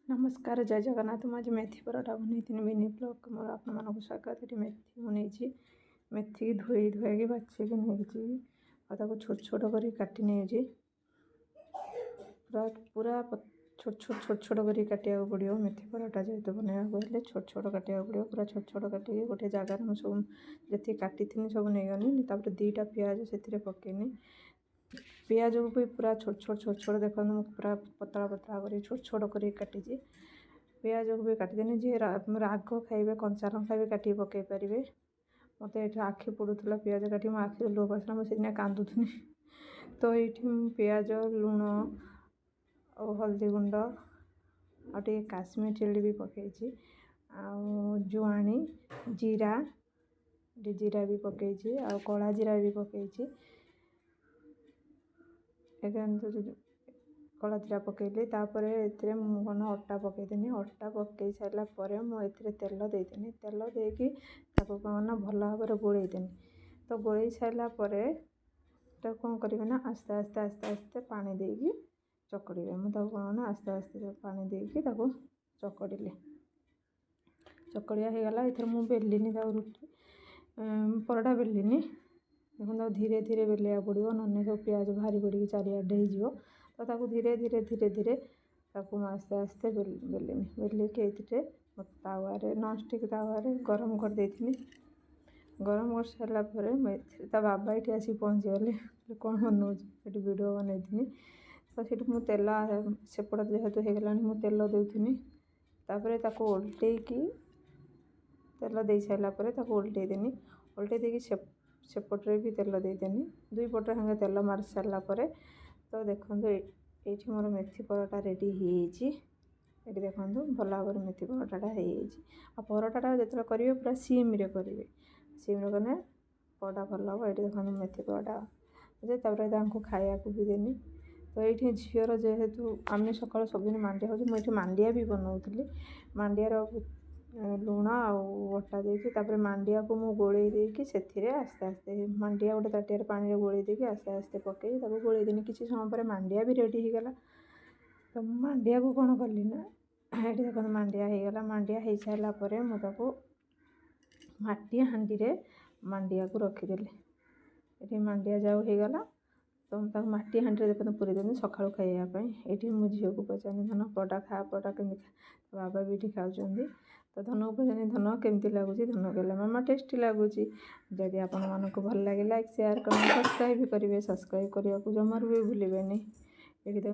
नमस्कार जय जगन्नाथ मुझे मेथी पराठा बनई मिनी ब्लॉग मोर आप स्वागत ये मेथी मुझे मेथी धोई धुआई बाछिक नहीं छोट छोट कर काटी नहीं पूरा पूरा छोट छोट छोट छोट कर काटा पड़ो मेथी पराठा जेहतु बनवाक छोट छोट काटा पड़ो पूरा छोट छोट काटी गोटे जगार सब जी काटी सब नहीं गनी दीटा पियाज से पकेनी पियाज को भी पूरा छोट छोट छोट छोट देखो पूरा पतला पतला कर छोट छोट कर काटी पियाज को भी काटिदेनी जी राग खाइबे कंचा लंका भी काटी पकई पारे मत ये आखि पड़ूला पियाज काटी मो आखिर लुह पसला मुझे कांदुनी तो ये पियाज लुण और हल्दी गुंड आटे काश्मीर चिली भी पकई जुआणी जीरा जीरा भी पकई आ कला जीरा भी पकई कला जीरा पकईली कौन अटा पकईदेनी अटा पकई सारापर मुझे तेल देदेनी तेल देकी कौन भल भाव गोलेदेनी तो गोल सारापर कौन करेंगे ना आस्ते आस्ते आस्ते आस्ते पानी देकी चकड़े मुझे कौन आस्ते आस्ते पानी देकी चकड़े चकड़िया हो गला ये मुझे बेलिनी रुटी पराठा बेलिनी देखो धीरे धीरे बेलिया पड़ो ना सब पियाज भारी पड़ी चारियाडे हो तो धीरे धीरे धीरे धीरे आस्ते आस्ते बेलिनी बेलिकी ये तावे नॉनस्टिक तावे गरम कर देथिनी गरम कर सारापर मुझे बाबा ये आसिक पहुँचीगले कौन बनाऊँ वीडियो बनई तो सीट मुझे तेल सेपट जेहेतु हो गला मुझे तेल देनी उल्टेकी तेल दे सारापर उल्टेदेनी उल्टे देकी सेपटे भी तेल देदेनी दुई पटे हाँ तेल मार सारापर तो देखो ये मोर मेथी पराठा रेडी हो देखो भल भाव मेथी पराठा हो पराठा जो करेंगे पूरा सीम्रे करेंगे सीम्रे कले पराठा भल हम ये देखो मेथी पराठा खाया भी देनी तो ये झीर जेहेतु आम सका सब मांडिया हो मुझे मांडिया भी बनाऊली मांडियार लुण आटा देकी मांडिया को मु गोले देकी से आस्ते आस्ते मांडिया गोटे ताटिया पानी गोले देकी आस्ते आस्ते पकई गोलेदेनी किसी समय पर मांडिया भी रेडी हो गला तो मांडिया को कौन कली ना ये देखो मांडिया हो गला मांडिया हो सारापर मुझे माटी हांडी रे मांडिया को रखीदेली ये मांडिया जाऊ हो गला तो मुझे माटी हांडी देखते पूरी देनी सका खाइबापी ये मो झील को पचारि धन पराठा खा पराठा केमी खा बाबा भी ये खाऊँ तो धन को पचारि धन केमती लगुच धन कहला मामा टेस्टी लगुच जदि आपण मानक भल लगे लाइक शेयर कमेंट सब्सक्राइब करेंगे सब्सक्राइब करने को जमार भी भूलें।